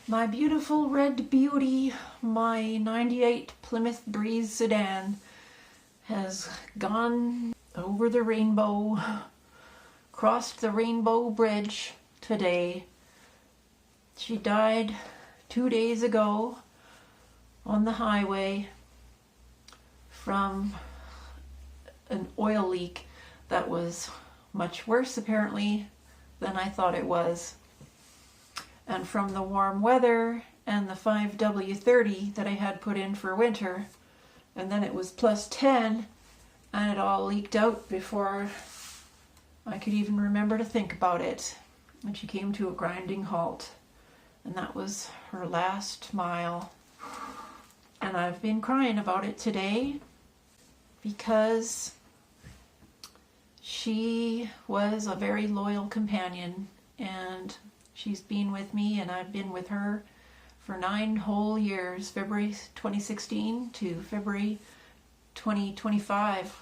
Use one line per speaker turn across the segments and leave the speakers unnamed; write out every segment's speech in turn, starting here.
My beautiful red beauty, my 98 Plymouth Breeze sedan, has gone over the rainbow, crossed the rainbow bridge today. She died 2 days ago on the highway from an oil leak that was much worse apparently than I thought it was. And from the warm weather and the 5W30 that I had put in for winter, and then it was plus 10 and it all leaked out before I could even remember to think about it. And she came to a grinding halt, and that was her last mile. And I've been crying about it today because she was a very loyal companion, and she's been with me and I've been with her for 9 whole years, February 2016 to February 2025.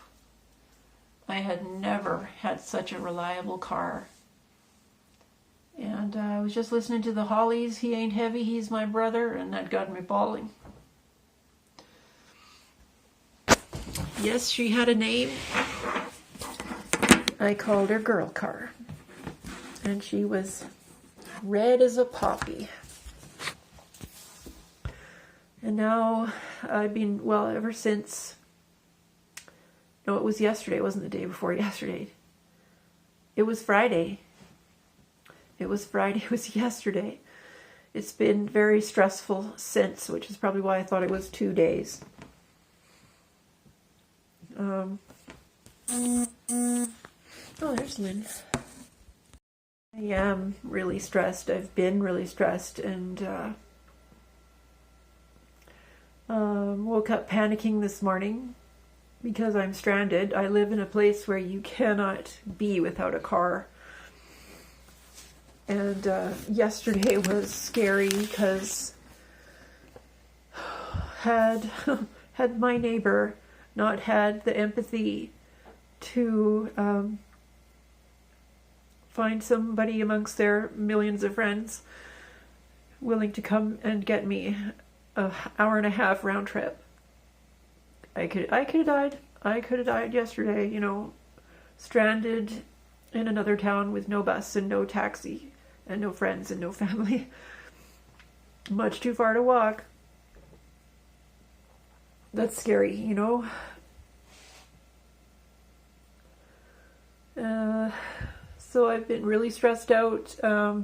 I had never had such a reliable car. And I was just listening to the Hollies, He Ain't Heavy, He's My Brother, and that got me bawling. Yes, she had a name. I called her Girl Car. And she was red as a poppy. And now I've been, well, ever since, no, it was yesterday. It wasn't the day before yesterday. It was Friday. It was Friday. It was yesterday. It's been very stressful since, which is probably why I thought it was 2 days. Oh, there's Lynn. I am really stressed. I've been really stressed, and woke up panicking this morning because I'm stranded. I live in a place where you cannot be without a car. And yesterday was scary because had my neighbor not had the empathy to find somebody amongst their millions of friends willing to come and get me an hour and a half round trip, I could have died. I could have died yesterday, you know, stranded in another town with no bus and no taxi and no friends and no family. Much too far to walk. That's scary, you know. So I've been really stressed out. I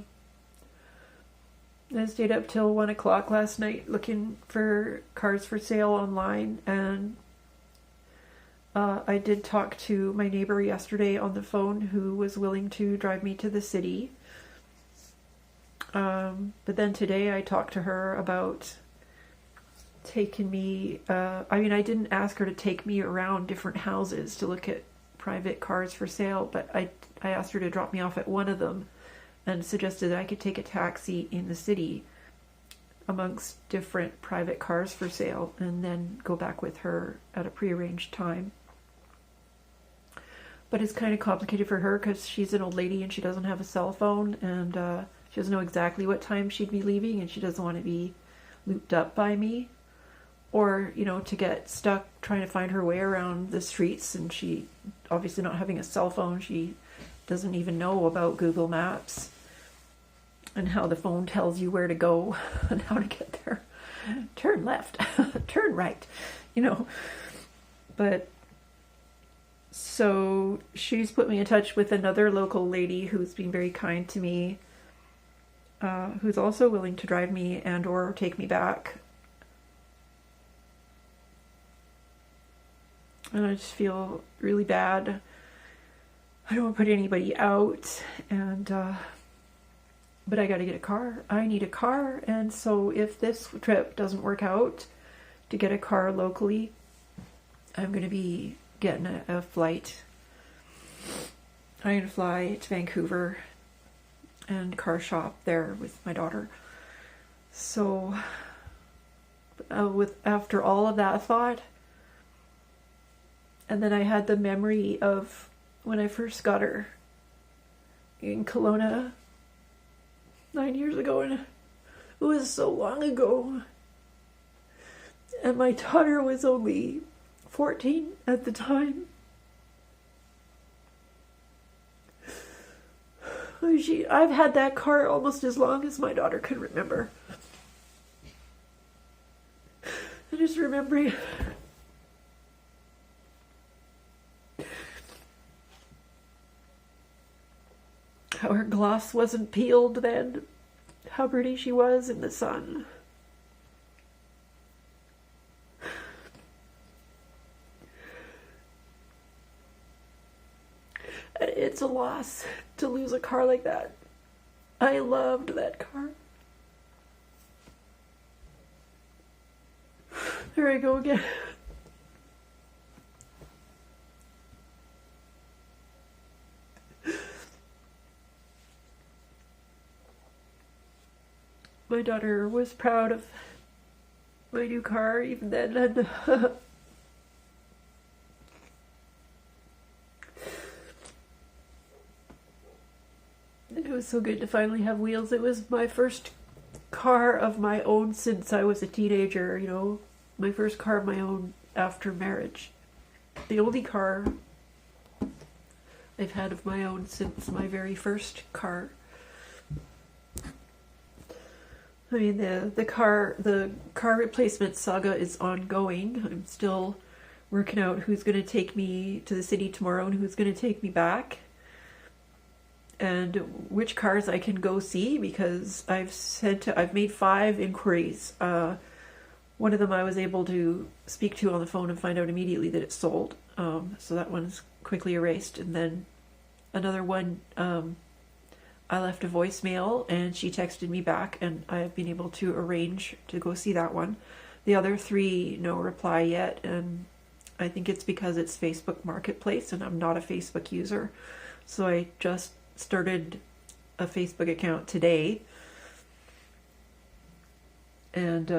stayed up till 1 o'clock last night looking for cars for sale online, and I did talk to my neighbor yesterday on the phone who was willing to drive me to the city. But then today I talked to her about taking me, I didn't ask her to take me around different houses to look at private cars for sale, but I asked her to drop me off at one of them and suggested that I could take a taxi in the city amongst different private cars for sale and then go back with her at a prearranged time. But it's kind of complicated for her because she's an old lady and she doesn't have a cell phone, and she doesn't know exactly what time she'd be leaving, and she doesn't want to be looped up by me, or, you know, to get stuck trying to find her way around the streets. And she, obviously not having a cell phone, she doesn't even know about Google Maps and how the phone tells you where to go and how to get there. Turn left, turn right, you know. But so she's put me in touch with another local lady who's been very kind to me, who's also willing to drive me and or take me back. And I just feel really bad. I don't want to put anybody out, and but I got to get a car. I need a car, and so if this trip doesn't work out to get a car locally, I'm going to be getting a flight. I'm going to fly to Vancouver and car shop there with my daughter. So after all of that thought, and then I had the memory of when I first got her in Kelowna 9 years ago, and It was so long ago. And my daughter was only 14 at the time. I've had that car almost as long as my daughter can remember. I just remember how her gloss wasn't peeled then, how pretty she was in the sun. It's a loss to lose a car like that. I loved that car. There I go again. My daughter was proud of my new car even then, and it was so good to finally have wheels. It was my first car of my own since I was a teenager, you know, my first car of my own after marriage. The only car I've had of my own since my very first car. I mean, the car replacement saga is ongoing. I'm still working out who's going to take me to the city tomorrow and who's going to take me back, and which cars I can go see, because I've made 5 inquiries. One of them I was able to speak to on the phone and find out immediately that it's sold. So that one's quickly erased. And then another one, I left a voicemail and she texted me back, and I've been able to arrange to go see that one. The other 3, no reply yet, and I think it's because it's Facebook Marketplace and I'm not a Facebook user. So I just started a Facebook account today, and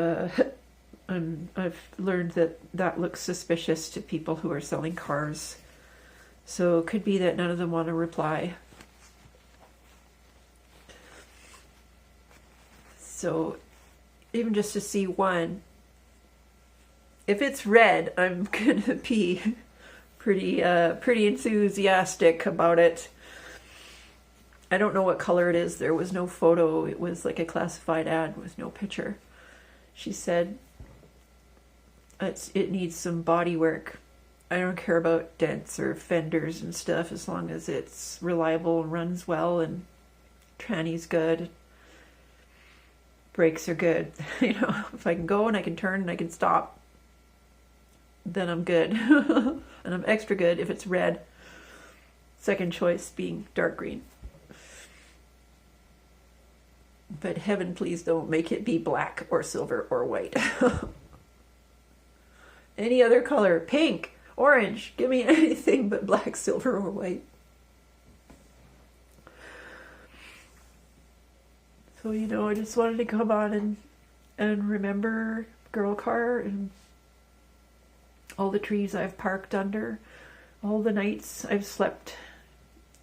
I've learned that looks suspicious to people who are selling cars. So it could be that none of them want to reply. So even just to see one, if it's red, I'm gonna be pretty enthusiastic about it. I don't know what color it is. There was no photo. It was like a classified ad with no picture. She said it needs some body work. I don't care about dents or fenders and stuff as long as it's reliable and runs well and tranny's good. Brakes are good. You know, if I can go and I can turn and I can stop, then I'm good. And I'm extra good if it's red. Second choice being dark green. But heaven, please don't make it be black or silver or white. Any other color, pink, orange, give me anything but black, silver, or white. So, you know, I just wanted to come on and remember Girl Car and all the trees I've parked under, all the nights I've slept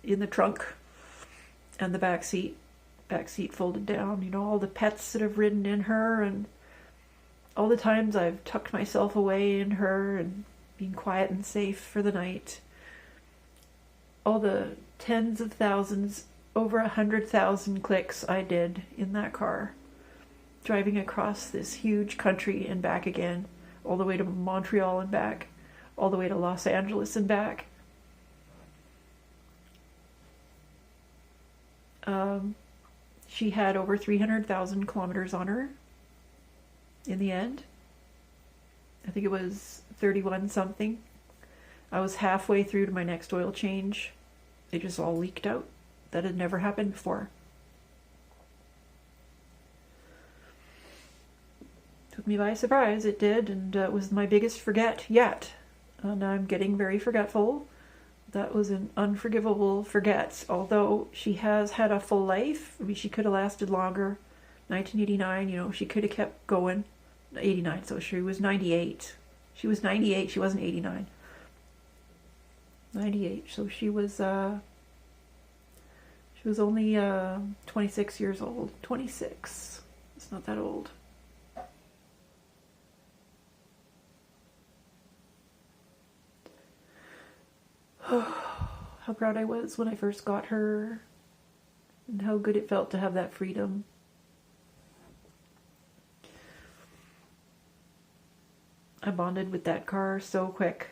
in the trunk and the back seat folded down, you know, all the pets that have ridden in her, and all the times I've tucked myself away in her and been quiet and safe for the night. All the tens of thousands, over 100,000 clicks I did in that car, driving across this huge country and back again, all the way to Montreal and back, all the way to Los Angeles and back. She had over 300,000 kilometers on her in the end. I think it was 31 something. I was halfway through to my next oil change. It just all leaked out. That had never happened before. Took me by surprise, it did, and it was my biggest forget yet. And I'm getting very forgetful. That was an unforgivable forget, although she has had a full life. I mean, she could have lasted longer. 1989, you know, she could have kept going. 89, so she was 98. She was 98, she wasn't 89. 98, so she was only 26 years old. 26. It's not that old. How proud I was when I first got her, and how good it felt to have that freedom. I bonded with that car so quick.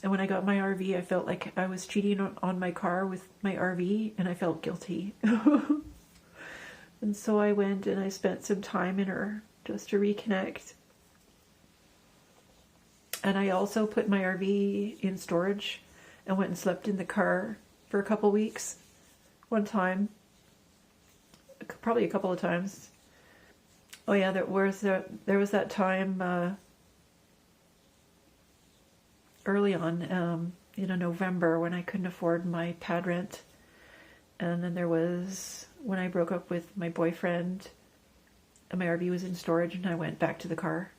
And when I got my RV, I felt like I was cheating on my car with my RV, and I felt guilty. And so I went and I spent some time in her just to reconnect. And I also put my RV in storage and went and slept in the car for a couple weeks. One time. Probably a couple of times. Oh yeah, there was that time early on, November, when I couldn't afford my pad rent. And then there was when I broke up with my boyfriend and my RV was in storage and I went back to the car.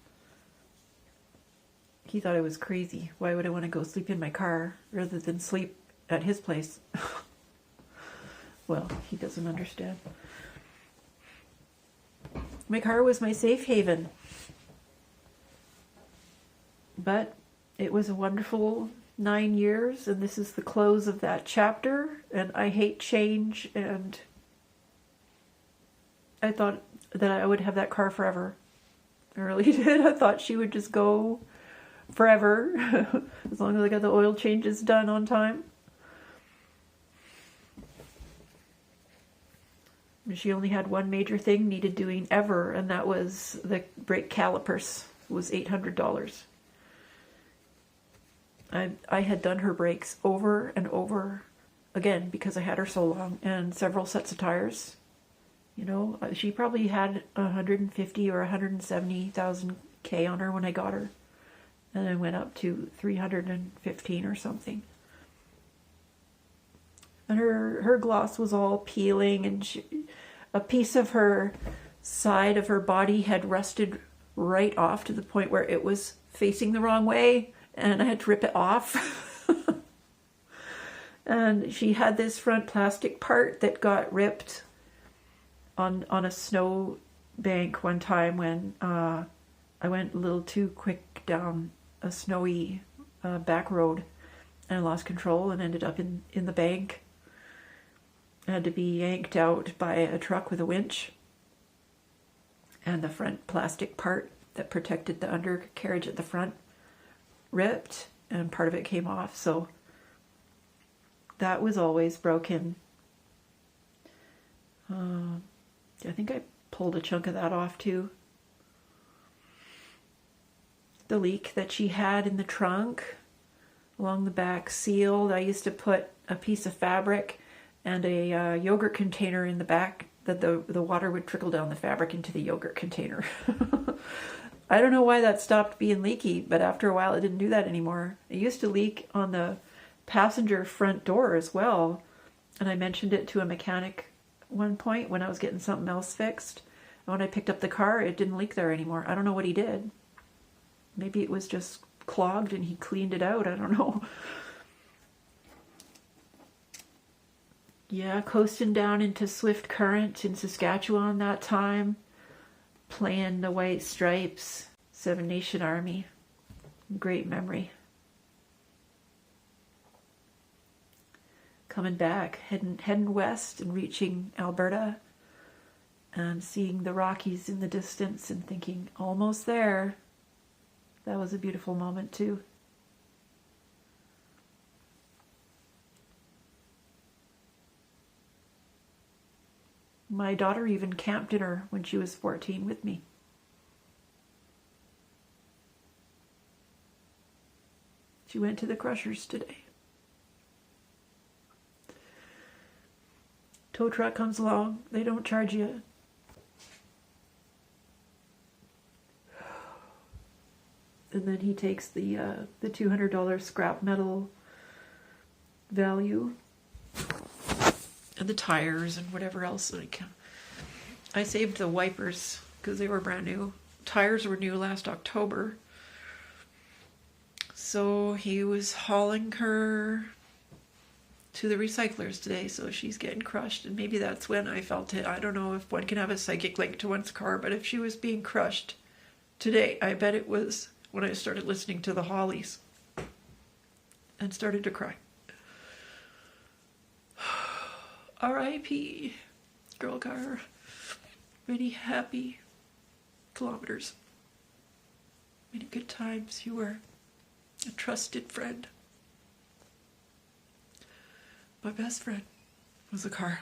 He thought I was crazy. Why would I want to go sleep in my car rather than sleep at his place? Well, he doesn't understand. My car was my safe haven. But it was a wonderful 9 years, and this is the close of that chapter, and I hate change, and I thought that I would have that car forever. I really did. I thought she would just go forever, as long as I got the oil changes done on time. She only had one major thing needed doing ever, and that was the brake calipers. It was $800. I had done her brakes over and over again because I had her so long, and several sets of tires. She probably had 150 or 170,000 K on her when I got her, and then went up to 315 or something. And her gloss was all peeling, and a piece of her side of her body had rusted right off to the point where it was facing the wrong way, and I had to rip it off. And she had this front plastic part that got ripped on a snow bank one time when I went a little too quick down a snowy back road, and I lost control and ended up in the bank. I had to be yanked out by a truck with a winch, and the front plastic part that protected the undercarriage at the front ripped, and part of it came off, so that was always broken. I think I pulled a chunk of that off too. The leak that she had in the trunk along the back sealed. I used to put a piece of fabric and a yogurt container in the back that the water would trickle down the fabric into the yogurt container. I don't know why that stopped being leaky, but after a while it didn't do that anymore. It used to leak on the passenger front door as well, and I mentioned it to a mechanic one point when I was getting something else fixed. And when I picked up the car, it didn't leak there anymore. I don't know what he did. Maybe it was just clogged and he cleaned it out. I don't know. Yeah, coasting down into Swift Current in Saskatchewan that time, playing the White Stripes, Seven Nation Army. Great memory. Coming back, heading west and reaching Alberta, and seeing the Rockies in the distance and thinking, almost there. That was a beautiful moment too. My daughter even camped in her when she was 14 with me. She went to the Crushers today. Tow truck comes along, they don't charge you. And then he takes the $200 scrap metal value and the tires and whatever else that I can. I saved the wipers because they were brand new. Tires were new last October. So he was hauling her to the recyclers today, so she's getting crushed, and maybe that's when I felt it. I don't know if one can have a psychic link to one's car, but if she was being crushed today, I bet it was when I started listening to the Hollies and started to cry. R.I.P. girl car. Many happy kilometers. Many good times. You were a trusted friend. My best friend was a car.